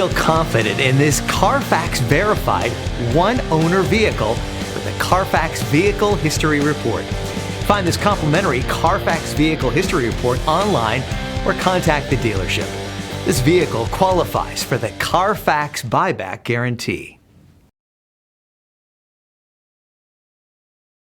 feel confident in this Carfax verified one-owner vehicle with the Carfax Vehicle History Report. Find this complimentary Carfax Vehicle History Report online or contact the dealership. This vehicle qualifies for the Carfax buyback guarantee.